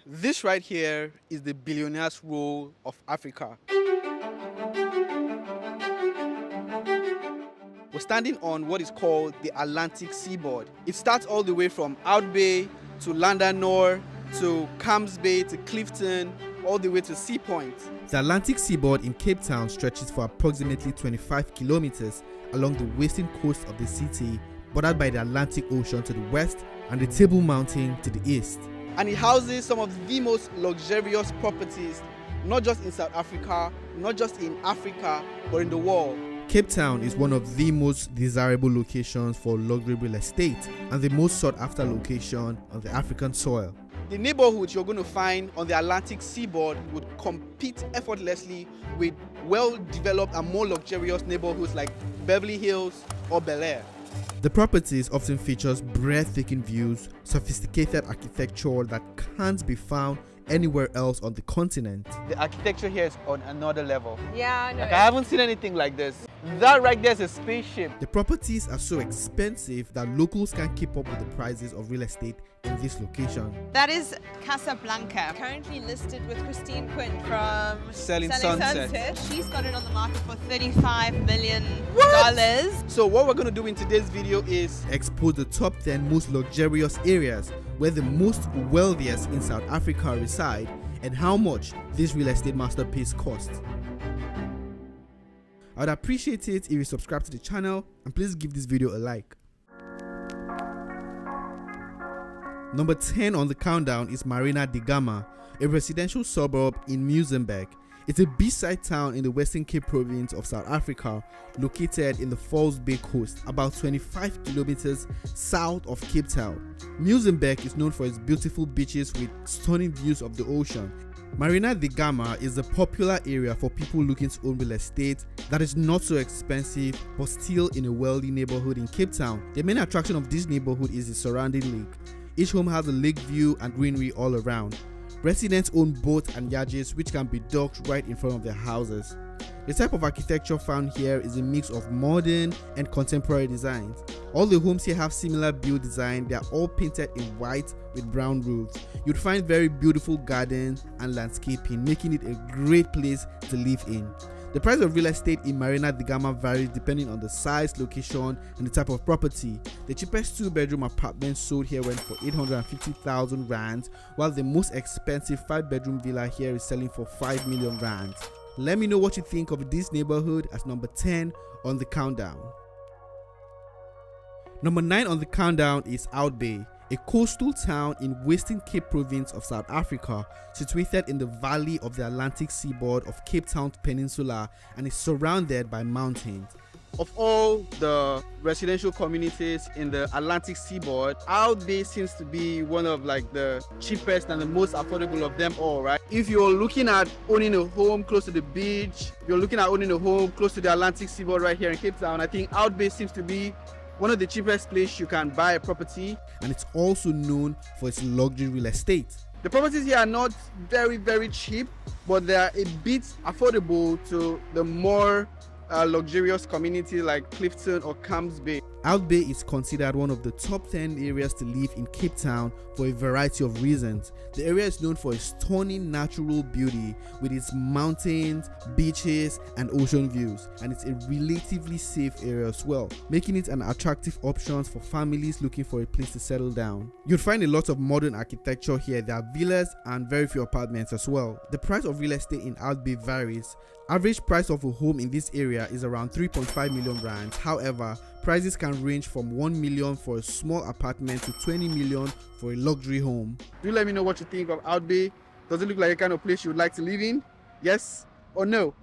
This right here is the billionaire's roll of Africa. We're standing on what is called the Atlantic seaboard. It starts all the way from Out Bay to Landanor to Camps Bay to Clifton, all the way to Sea Point. The Atlantic seaboard in Cape Town stretches for approximately 25 kilometers along the western coast of the city, bordered by the Atlantic Ocean to the west and the Table Mountain to the east. And it houses some of the most luxurious properties, not just in South Africa, not just in Africa, but in the world. Cape Town is one of the most desirable locations for luxury real estate and the most sought after location on the African soil. The neighborhoods you're going to find on the Atlantic seaboard would compete effortlessly with well-developed and more luxurious neighborhoods like Beverly Hills or Bel Air. The properties often features breathtaking views, sophisticated architecture that can't be found anywhere else on the continent. The architecture here is on another level. Yeah, I know. Like, I haven't seen anything like this. That right there is a spaceship. The properties are so expensive that locals can't keep up with the prices of real estate in this location. That is Casablanca, currently listed with Christine Quinn from Selling Sunset. She's got it on the market for $35 million. So what we're going to do in today's video is Expose the top 10 most luxurious areas where the most wealthiest in South Africa reside and how much this real estate masterpiece costs. I would appreciate it if you subscribe to the channel and please give this video a like. Number 10 on the countdown is Marina de Gama, a residential suburb in Muizenberg. It's a beachside town in the Western Cape province of South Africa, located in the False Bay coast, about 25 kilometers south of Cape Town. Muizenberg is known for its beautiful beaches with stunning views of the ocean. Marina de Gama is a popular area for people looking to own real estate that is not so expensive but still in a wealthy neighborhood in Cape Town. The main attraction of this neighborhood is the surrounding lake. Each home has a lake view and greenery all around. Residents own boats and yachts which can be docked right in front of their houses. The type of architecture found here is a mix of modern and contemporary designs. All the homes here have similar build design. They are all painted in white with brown roofs. You'd find very beautiful gardens and landscaping, making it a great place to live in. The price of real estate in Marina de Gama varies depending on the size, location, and the type of property. The cheapest 2-bedroom apartment sold here went for 850,000 rands, while the most expensive 5-bedroom villa here is selling for 5 million rands. Let me know what you think of this neighborhood as number 10 on the countdown. Number 9 on the countdown is Out Bay, a coastal town in Western Cape province of South Africa, situated in the valley of the Atlantic seaboard of Cape Town Peninsula and is surrounded by mountains. of all the residential communities in the Atlantic seaboard, Out Bay seems to be one of like the cheapest and the most affordable of them all, right? If you're looking at owning a home close to the beach, you're looking at owning a home close to the Atlantic seaboard right here in Cape Town, I think Out Bay seems to be one of the cheapest places you can buy a property. And it's also known for its luxury real estate. The properties here are not very cheap, but they are a bit affordable to the more luxurious community like Clifton or Camps Bay. Out Bay is considered one of the top 10 areas to live in Cape Town for a variety of reasons. The area is known for its stunning natural beauty with its mountains, beaches, and ocean views, and it's a relatively safe area as well, making it an attractive option for families looking for a place to settle down. You'll find a lot of modern architecture here. There are villas and very few apartments as well. The price of real estate in Out Bay varies. Average price of a home in this area is around 3.5 million rands. However, prices can range from 1 million for a small apartment to 20 million for a luxury home. Do let me know what you think of Out Bay. Does it look like a kind of place you would like to live in? Yes or no?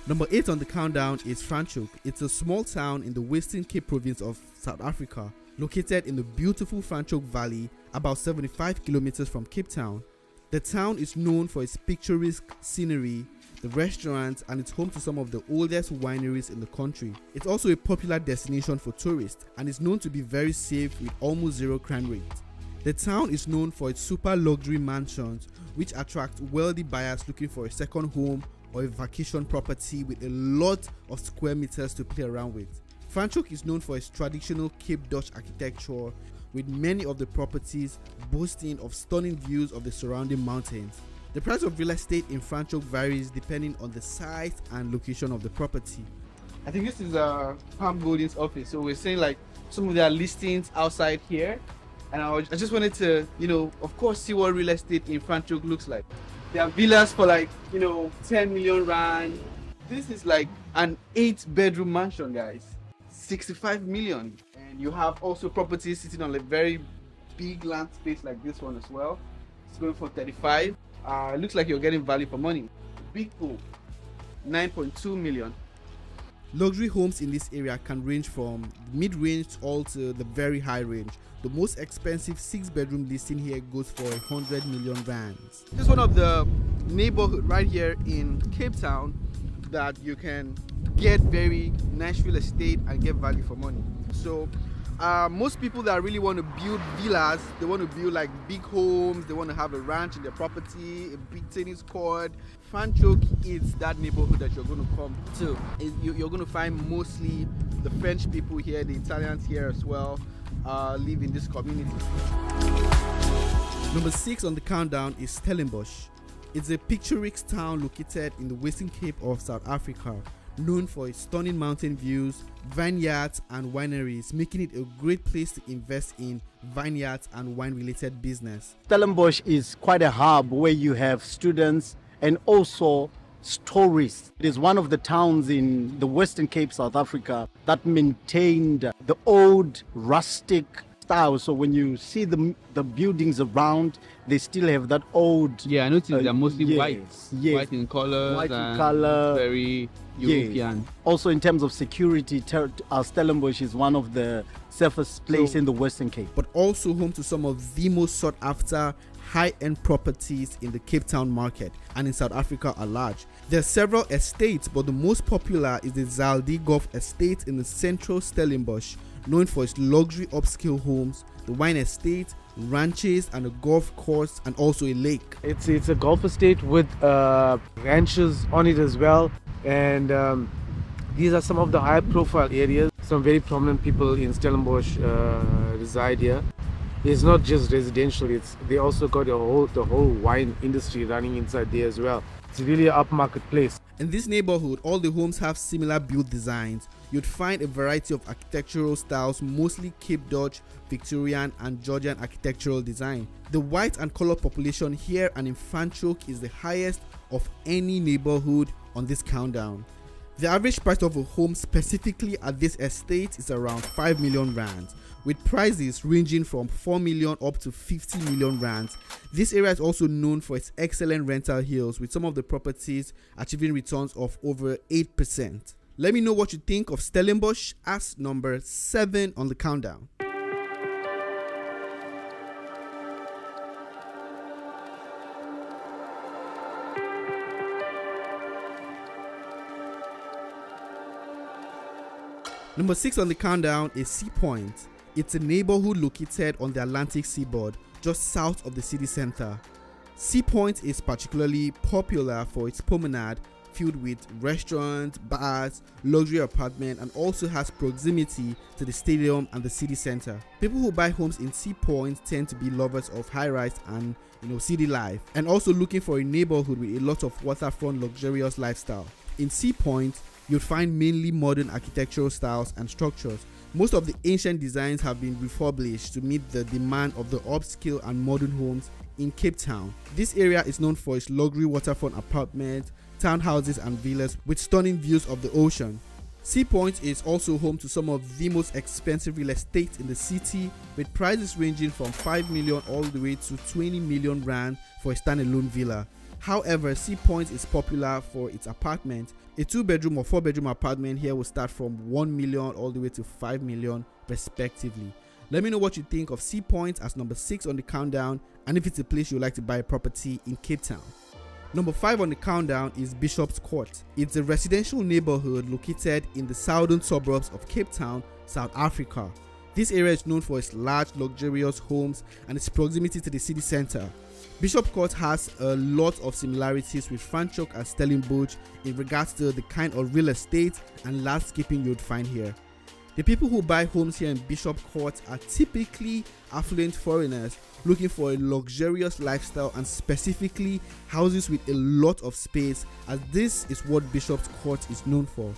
Number 8 on the countdown is Franschhoek. It's a small town in the Western Cape province of South Africa, located in the beautiful Franschhoek Valley, about 75 kilometers from Cape Town. The town is known for its picturesque scenery, the restaurants, and it's home to some of the oldest wineries in the country. It's also a popular destination for tourists and is known to be very safe with almost zero crime rate. The town is known for its super luxury mansions, which attract wealthy buyers looking for a second home or a vacation property with a lot of square meters to play around with. Franschhoek is known for its traditional Cape Dutch architecture, with many of the properties boasting of stunning views of the surrounding mountains. The price of real estate in Franschhoek varies depending on the size and location of the property. I think this is Palm Golding's office. So we're saying like some of their listings outside here. And I just wanted to, of course, see what real estate in Franschhoek looks like. There are villas for like, 10 million rand. This is like an 8-bedroom mansion, guys. 65 million. And you have also properties sitting on a very big land space like this one as well. It's going for 35. It looks like you're getting value for money. Big pool, 9.2 million. Luxury homes in this area can range from mid-range all to the very high range. The most expensive 6-bedroom listing here goes for 100 million rands. This is one of the neighborhood right here in Cape Town that you can get very nice real estate and get value for money. So most people that really want to build villas, they want to build like big homes, they want to have a ranch in their property, a big tennis court. Franschhoek is that neighborhood that you're going to come to. You're going to find mostly the French people here, the Italians here as well, live in this community. Number 6 on the countdown is Stellenbosch. It's a picturesque town located in the Western Cape of South Africa, known for its stunning mountain views, vineyards and wineries, making it a great place to invest in vineyards and wine-related business. Stellenbosch is quite a hub where you have students and also tourists. It is one of the towns in the Western Cape, South Africa, that maintained the old rustic style. So when you see the buildings around, they still have that old. Yeah, I noticed they're mostly yes, white. yes. White in color. White in color. Very European. Yes. Also in terms of security, Stellenbosch is one of the safest places in the Western Cape. But also home to some of the most sought after high-end properties in the Cape Town market and in South Africa at large. There are several estates, but the most popular is the Zaldi Golf Estate in the central Stellenbosch, known for its luxury upscale homes, the wine estate, ranches and a golf course, and also a lake. It's a golf estate with ranches on it as well, and these are some of the high profile areas. Some very prominent people in Stellenbosch reside here. It's not just residential, they also got the whole wine industry running inside there as well. It's really an upmarket place. In this neighborhood, all the homes have similar build designs. You'd find a variety of architectural styles, mostly Cape Dutch, Victorian and Georgian architectural design. The white and color population here and in Franschhoek is the highest of any neighborhood on this countdown. The average price of a home specifically at this estate is around 5 million rands, with prices ranging from 4 million up to 50 million rands. This area is also known for its excellent rental yields, with some of the properties achieving returns of over 8%. Let me know what you think of Stellenbosch as number 7 on the countdown. Number 6 on the countdown is Sea Point. It's a neighborhood located on the Atlantic seaboard, just south of the city center. Sea Point is particularly popular for its promenade, filled with restaurants, bars, luxury apartments, and also has proximity to the stadium and the city center. People who buy homes in Sea Point tend to be lovers of high-rise and city life, and also looking for a neighborhood with a lot of waterfront luxurious lifestyle. In Sea Point, you'll find mainly modern architectural styles and structures. Most of the ancient designs have been refurbished to meet the demand of the upscale and modern homes in Cape Town. This area is known for its luxury waterfront apartments, townhouses and villas with stunning views of the ocean. Sea Point is also home to some of the most expensive real estate in the city, with prices ranging from 5 million all the way to 20 million rand for a standalone villa. However, Sea Point is popular for its apartment. A 2-bedroom or 4-bedroom apartment here will start from 1 million all the way to 5 million respectively. Let me know what you think of Sea Point as number 6 on the countdown, and if it's a place you'd like to buy a property in Cape Town. Number 5 on the countdown is Bishop's Court. It's a residential neighborhood located in the southern suburbs of Cape Town, South Africa. This area is known for its large, luxurious homes and its proximity to the city center. Bishop Court has a lot of similarities with Franschhoek and Stellenbosch in regards to the kind of real estate and landscaping you'd find here. The people who buy homes here in Bishop Court are typically affluent foreigners looking for a luxurious lifestyle and specifically houses with a lot of space, as this is what Bishop's Court is known for.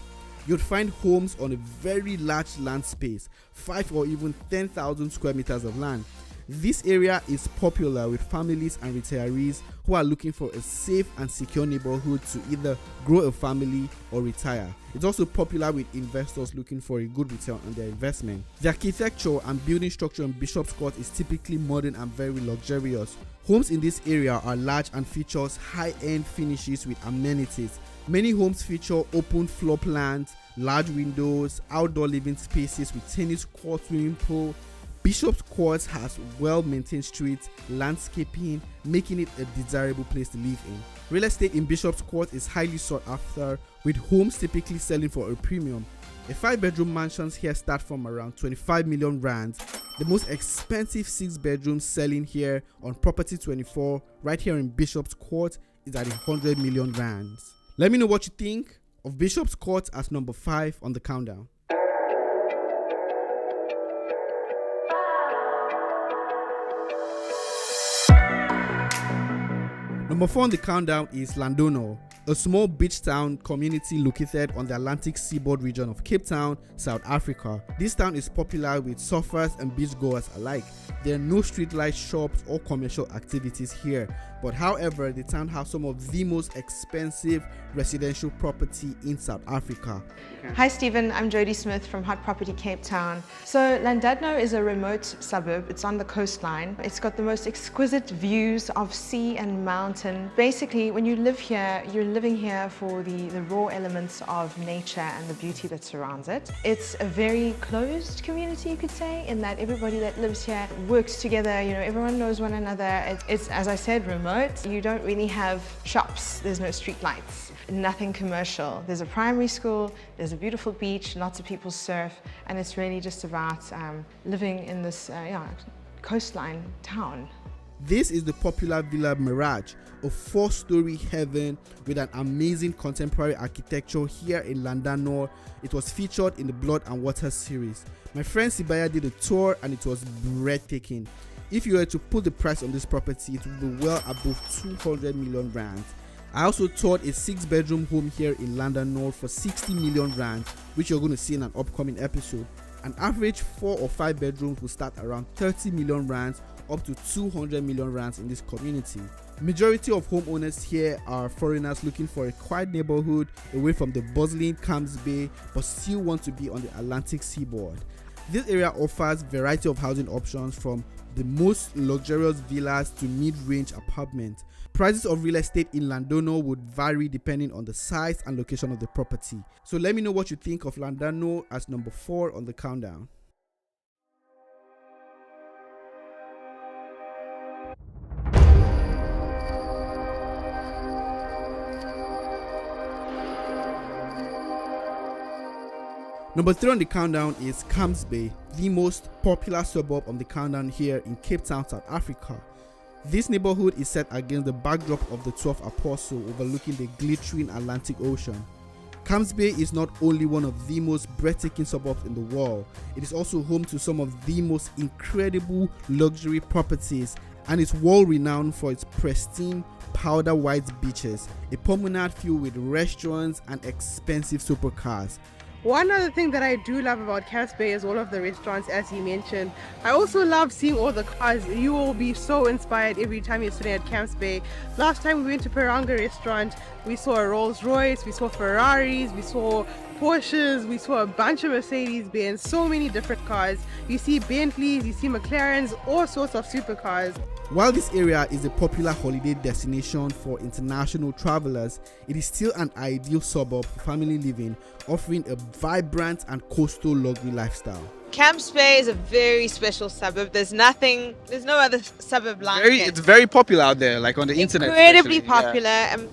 You'd find homes on a very large land space, 5 or even 10,000 square meters of land. This area is popular with families and retirees who are looking for a safe and secure neighborhood to either grow a family or retire. It's also popular with investors looking for a good return on their investment. The architecture and building structure in Bishop's Court is typically modern and very luxurious. Homes in this area are large and features high-end finishes with amenities. Many homes feature open floor plans, large windows, outdoor living spaces with tennis court, swimming pool. Bishop's Court has well-maintained streets, landscaping, making it a desirable place to live in. Real estate in Bishop's Court is highly sought after, with homes typically selling for a premium. A 5-bedroom mansions here start from around 25 million rands. The most expensive 6-bedrooms selling here on Property 24, right here in Bishop's Court, is at 100 million rands. Let me know what you think of Bishop's Court as number 5 on the countdown. Number 4 on the countdown is Landono, a small beach town community located on the Atlantic seaboard region of Cape Town, South Africa. This town is popular with surfers and beachgoers alike. There are no streetlight shops or commercial activities here, but however, the town has some of the most expensive residential property in South Africa. Hi Stephen, I'm Jodie Smith from Hot Property Cape Town. So Llandudno is a remote suburb. It's on the coastline. It's got the most exquisite views of sea and mountain. Basically, when you live here, you're living here for the raw elements of nature and the beauty that surrounds it. It's a very closed community, you could say, in that everybody that lives here works together. You know, everyone knows one another. It's as I said, remote. You don't really have shops. There's no street lights. Nothing commercial. There's a primary school, there's a beautiful beach, lots of people surf, and it's really just about living in this coastline town. This is the popular Villa Mirage, a 4-story heaven with an amazing contemporary architecture here in Llandudno. It was featured in the Blood and Water series. My friend Sibaya did a tour and it was breathtaking. If you were to put the price on this property, it would be well above 200 million rands. I also toured a 6-bedroom home here in Llandudno for 60 million rands, which you're going to see in an upcoming episode. An average 4 or 5 bedrooms will start around 30 million rands up to 200 million rands in this community. Majority of homeowners here are foreigners looking for a quiet neighborhood away from the bustling Camps Bay but still want to be on the Atlantic seaboard. This area offers variety of housing options from the most luxurious villas to mid-range apartments. Prices of real estate in Llandudno would vary depending on the size and location of the property. So let me know what you think of Llandudno as number 4 on the countdown. Number 3 on the countdown is Camps Bay, the most popular suburb on the countdown here in Cape Town, South Africa. This neighborhood is set against the backdrop of the 12th Apostle overlooking the glittering Atlantic Ocean. Camps Bay is not only one of the most breathtaking suburbs in the world, it is also home to some of the most incredible luxury properties and is world renowned for its pristine powder white beaches, a promenade filled with restaurants and expensive supercars. One other thing that I do love about Camps Bay is all of the restaurants, as you mentioned. I also love seeing all the cars. You will be so inspired every time you're sitting at Camps Bay. Last time we went to Peranga restaurant, we saw a Rolls Royce, we saw Ferraris, we saw Porsches, we saw a bunch of Mercedes-Benz, so many different cars. You see Bentleys, you see McLarens, all sorts of supercars. While this area is a popular holiday destination for international travelers, it is still an ideal suburb for family living, offering a vibrant and coastal luxury lifestyle. Camps Bay is a very special suburb. There's no other suburb like it. It's very popular out there, like on the internet. Incredibly especially. Yeah. popular.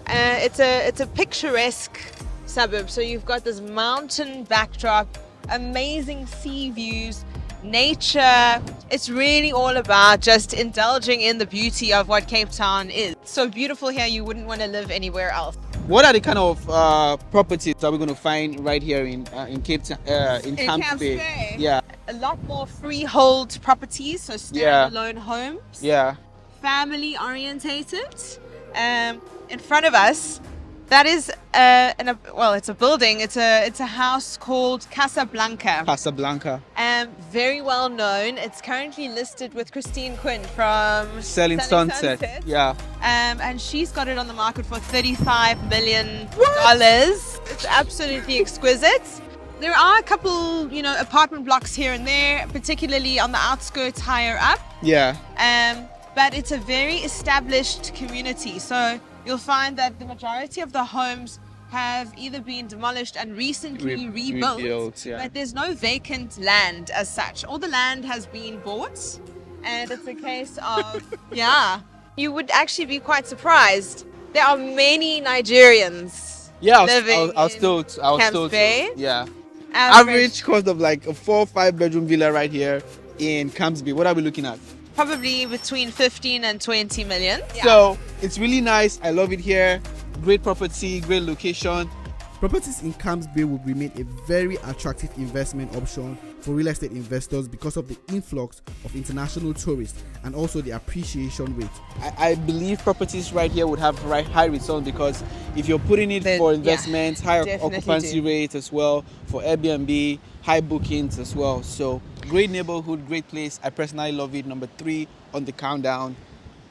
It's a picturesque suburb. So you've got this mountain backdrop, amazing sea views, nature. It's really all about just indulging in the beauty of what Cape Town is. So beautiful here, you wouldn't want to live anywhere else. What are the kind of properties that we're going to find right here in Cape Town, in Camps Bay? Yeah, A lot more freehold properties, so standalone homes. yeah. Family orientated. In front of us, that is it's a building. It's a house called Casablanca. Casablanca. Very well known. It's currently listed with Christine Quinn from Selling Sunset. Yeah. And she's got it on the market for $35 million. It's absolutely exquisite. There are a couple, apartment blocks here and there, particularly on the outskirts higher up. Yeah. But it's a very established community. So you'll find that the majority of the homes have either been demolished and recently rebuilt, yeah. but there's no vacant land as such. All the land has been bought, and it's a case of, you would actually be quite surprised. There are many Nigerians living I was told. Camps Bay. Yeah. Average cost of like a 4 or 5 bedroom villa right here in Camps Bay. What are we looking at? Probably between 15 and 20 million. So it's really nice. I love it here. Great property, great location. Properties in Camps Bay will remain a very attractive investment option for real estate investors because of the influx of international tourists and also the appreciation rate. I believe properties right here would have high return because if you're putting it for investments, higher occupancy rate as well, for Airbnb, high bookings as well. So great neighborhood, great place. I personally love it. Number 3 on the countdown.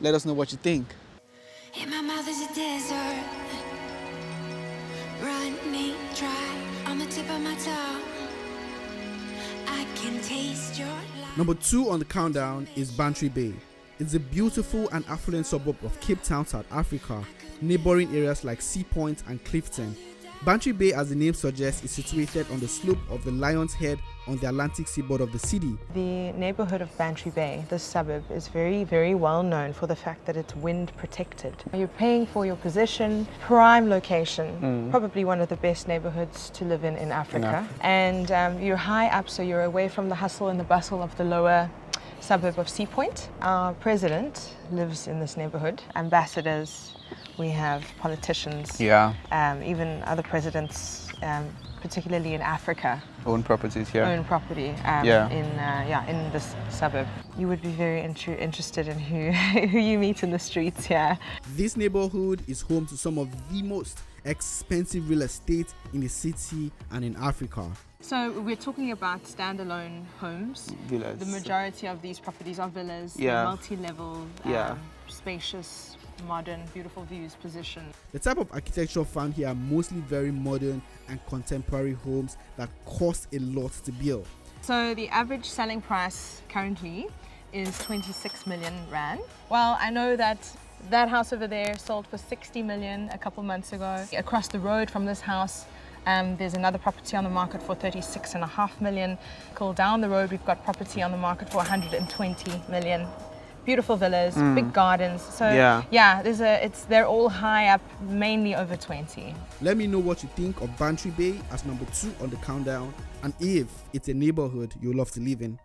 Let us know what you think. In my mouth is a desert, running dry on the tip of my tongue. I can taste your life. Number 2 on the countdown is Bantry Bay. It's a beautiful and affluent suburb of Cape Town, South Africa, neighboring areas like Sea Point and Clifton. Bantry Bay, as the name suggests, is situated on the slope of the Lion's Head on the Atlantic seaboard of the city. The neighborhood of Bantry Bay, this suburb, is very, very well known for the fact that it's wind protected. You're paying for your position, prime location, probably one of the best neighborhoods to live in Africa. And you're high up, so you're away from the hustle and the bustle of the lower suburb of Sea Point. Our president lives in this neighborhood, ambassadors, we have politicians, even other presidents, particularly in Africa. Own properties here. Own property in this suburb. You would be very interested in who you meet in the streets here. This neighborhood is home to some of the most expensive real estate in the city and in Africa. So we're talking about standalone homes. Villas. The majority of these properties are villas, multi-level, spacious, modern, beautiful views, positioned. The type of architecture found here are mostly very modern and contemporary homes that cost a lot to build. So the average selling price currently is 26 million rand. Well, I know that house over there sold for 60 million a couple months ago. Across the road from this house, there's another property on the market for 36.5 million. Down the road, we've got property on the market for 120 million. Beautiful villas, big gardens. So they're all high up, mainly over 20. Let me know what you think of Bantry Bay as number 2 on the countdown, and if it's a neighborhood you'll love to live in.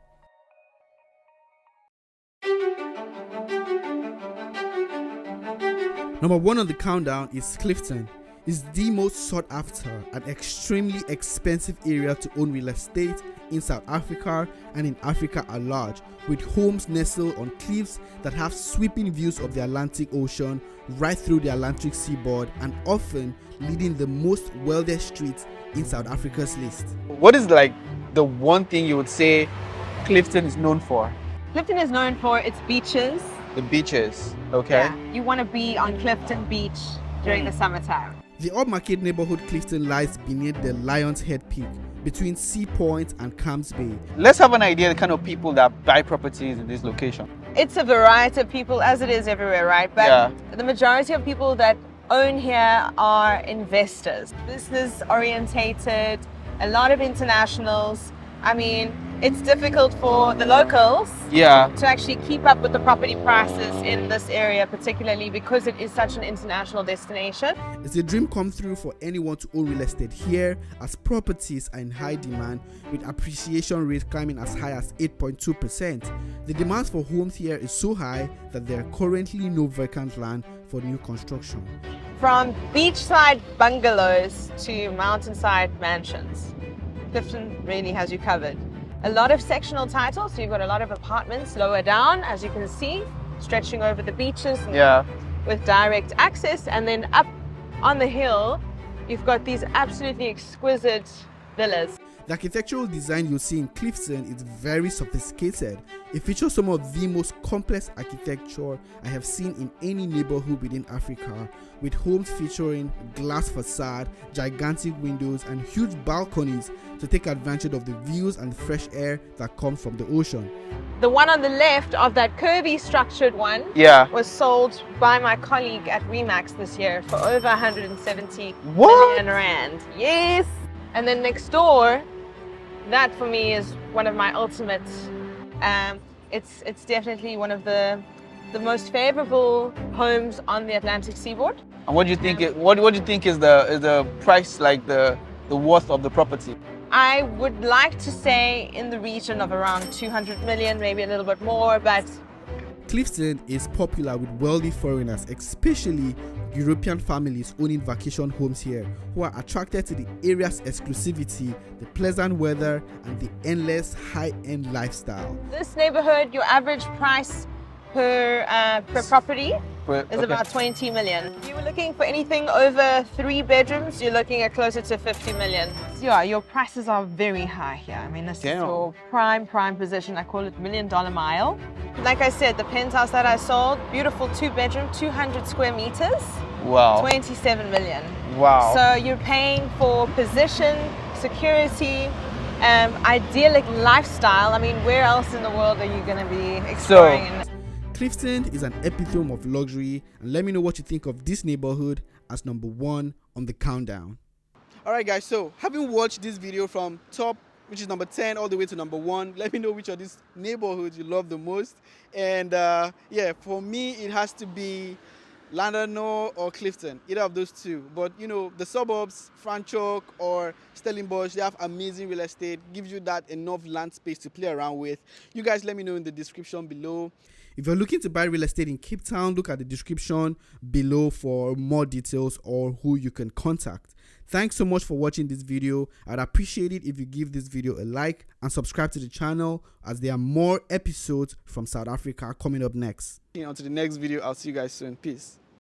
Number 1 on the countdown is Clifton. It's the most sought after and extremely expensive area to own real estate in South Africa and in Africa at large, with homes nestled on cliffs that have sweeping views of the Atlantic Ocean right through the Atlantic seaboard and often leading the most wealthiest streets in South Africa's list. What is like the one thing you would say Clifton is known for? Clifton is known for its beaches. The beaches, okay. Yeah, you want to be on Clifton Beach during the summertime. The upmarket neighborhood Clifton lies beneath the Lion's Head Peak, between Sea Point and Camps Bay. Let's have an idea of the kind of people that buy properties in this location. It's a variety of people, as it is everywhere, right? But the majority of people that own here are investors, business orientated, a lot of internationals. I mean, it's difficult for the locals to actually keep up with the property prices in this area, particularly because it is such an international destination. It's a dream come true for anyone to own real estate here, as properties are in high demand, with appreciation rates climbing as high as 8.2%. The demand for homes here is so high that there are currently no vacant land for new construction. From beachside bungalows to mountainside mansions, Clifton really has you covered. A lot of sectional titles, so you've got a lot of apartments lower down, as you can see, stretching over the beaches with direct access. And then up on the hill, you've got these absolutely exquisite villas. The architectural design you see in Clifton is very sophisticated. It features some of the most complex architecture I have seen in any neighborhood within Africa, with homes featuring glass facade, gigantic windows, and huge balconies to take advantage of the views and fresh air that comes from the ocean. The one on the left of that curvy structured one was sold by my colleague at Remax this year for over 170 million rand. Yes! And then next door, that for me is one of my ultimates. It's definitely one of the most favorable homes on the Atlantic seaboard. And what do you think? What do you think is the price, like the worth of the property? I would like to say in the region of around 200 million, maybe a little bit more, but Clifton is popular with wealthy foreigners, especially European families owning vacation homes here, who are attracted to the area's exclusivity, the pleasant weather, and the endless high-end lifestyle. This neighborhood, your average price per property is about 20 million. If you were looking for anything over 3 bedrooms, you're looking at closer to 50 million. So yeah, your prices are very high here. I mean, this is your prime position. I call it $1 million mile. Like I said, the penthouse that I sold, beautiful 2-bedroom, 200 square meters. Wow. 27 million. Wow. So you're paying for position, security, idyllic lifestyle. I mean, where else in the world are you going to be exploring? Clifton is an epitome of luxury, and let me know what you think of this neighborhood as number 1 on the countdown. Alright guys, so having watched this video from top, which is number 10, all the way to number 1, let me know which of these neighborhoods you love the most. And yeah, for me it has to be Llandudno or Clifton, either of those two. But you know, the suburbs, Franschhoek or Stellenbosch, they have amazing real estate, gives you that enough land space to play around with. You guys let me know in the description below. If you're looking to buy real estate in Cape Town, look at the description below for more details or who you can contact. Thanks so much for watching this video. I'd appreciate it if you give this video a like and subscribe to the channel, as there are more episodes from South Africa coming up next. On to the next video. I'll see you guys soon. Peace.